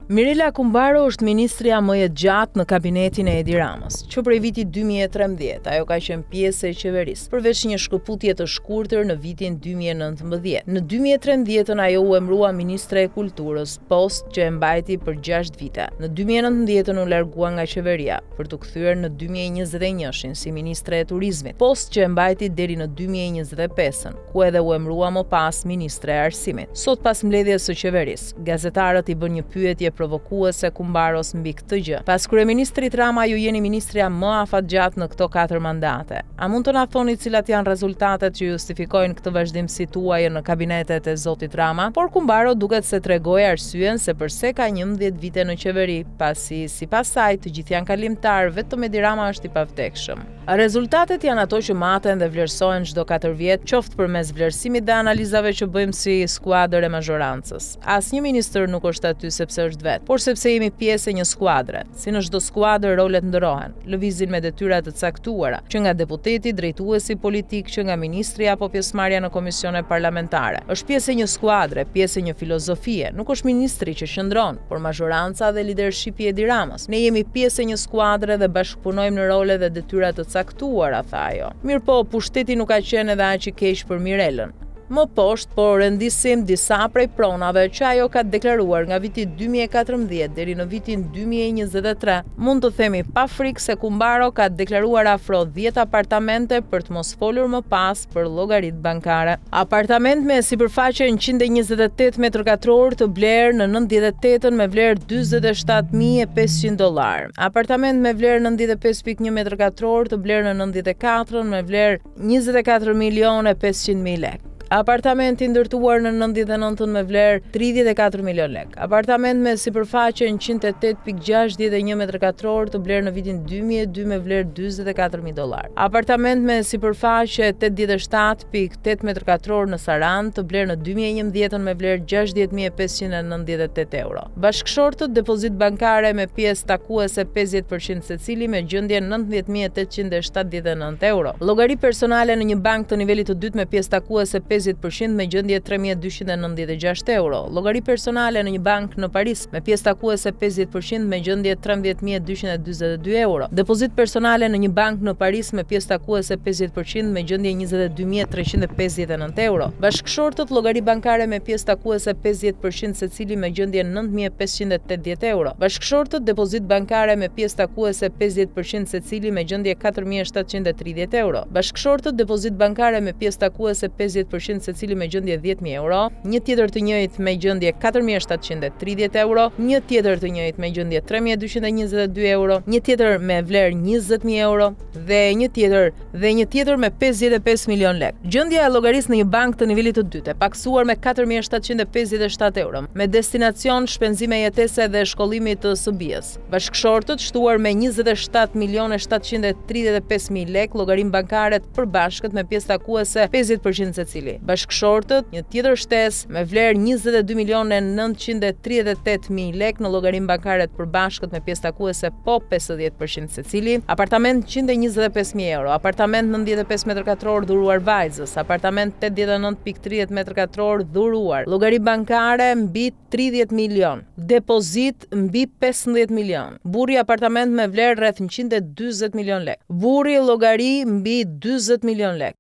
Mirela Kumbaro është ministrja më e gjatë në kabinetin e Edi Ramës, që prej vitit 2013 ajo ka qenë pjesë e qeverisë, përveç një shkëputje të shkurtër në vitin 2019. Në 2013 ajo u emërua ministre e kulturës, post që e mbajti për 6 vite. Në 2019 u largua nga qeveria për të kthyer në 2021 si ministre e turizmit, post që e mbajti deri në 2025, ku edhe u emërua më pas ministre e arsimit. Sot pas mbledhjes së qeverisë, gazetarët i bën një pyetje provokuese Kumbaros mbi këtë gjë. Pas kryeministrit Rama, ju jeni ministrja më afatgjatë në këto 4 mandate. A mund të na thoni cilat janë rezultatet që justifikojnë këtë vazhdimsi tuaj në kabinetet e zotit Rama? Por Kumbaro duket se tregoi arsyen se pse ka 11 vite në qeveri, pasi sipas saj të gjithë janë kalimtar, vetëm Edi Rama është i pavdekshëm. Rezultatet janë ato që maten dhe vlerësohen çdo 4 vjet, qoftë përmes vlerësimit dhe analizave që bëjmë si skuadër e mazhorancës. Asnjë ministër nuk është aty sepse është vet, por sepse jemi pjesë e një skuadre. Si në çdo skuadër rolet ndrohen, lëvizin me detyra të caktuara, që nga deputeti, drejtuesi politik, që nga ministri apo pjesëmarrja në komisione parlamentare. Është pjesë e një skuadre, pjesë e një filozofie, nuk është ministri që qëndron, por mazhoranca dhe lidershipi i Edi Ramës. Ne jemi pjesë e një skuadre dhe bashkëpunojmë në role dhe detyra të caktuara, tha ajo. Mirpo, pushteti nuk ka qenë edhe aq i keq për Mirelën. Më poshtë, por rendisim disa prej pronave që ajo ka deklaruar nga viti 2014 deri në vitin 2023, mund të themi pa frikë se Kumbaro ka deklaruar afro 10 apartamente për të mos folur më pas për llogaritë bankare. Apartament me sipërfaqe 128 m2 të blerë në 98-ën me vlerë $47.500. Apartament me vlerë 95.1 m2 të blerë në 94-ën me vlerë $24.500.000 lekë. Apartament i ndërtuar në 99-ën me vlerë 34 milion lek. Apartament me sipërfaqe 108.61 m2 të blerë në vitin 2002 me vlerë $44.000. Apartament me sipërfaqe 87.8 m2 në Sarandë të blerë në 2011 me vlerë €60.598. Bashkëshortët depozit bankare me pjesë takuese 50% secili me gjendje €90.879. Llogari personale në një bank të nivelit të dytë me pjesë takuese 50% me gjendje €3.296. Llogari personale në një bank në Paris me pjesë takuese 50% me gjendje €13.242. Depozit personale në një bank në Paris me pjesë takuese 50% me gjendje €22.359. Bashkëshortët llogari bankare me pjesë takuese 50% secili me gjendje €9.580. Bashkëshortët depozit bankare me pjesë takuese 50% secili me gjendje €4.730. Bashkëshortët depozit bankare me pjesë takuese 50% secili me gjendje €10.000, një tjetër të njëjtë me gjendje €4.730, një tjetër të njëjtë me gjendje €3.222, një tjetër me vlerë €20.000 dhe një tjetër me 55 milion lek. Gjendja e llogarisë në një bank të nivelit të dytë, paksuar me €4.757, me destinacion shpenzime jetese dhe shkollimi të së-bijës. Bashkëshortët shtuar me €27.735.000 lek llogarinë bankare të përbashkët me pjesë takuese 50% secili. Bashkëshortët, një tjetër shtesë me vlerë €22.938.000 lek në llogarinë bankare të përbashkët me pjesë takuese po 50% secili. Apartament €125.000, apartament 95 m2 dhuruar vajzës, apartament 89.30 m2 dhuruar, llogari bankare mbi 30 milion, depozit mbi 15 milion. Burri apartament me vlerë rreth 140 milion lek. Burri llogari mbi 40 milion lek.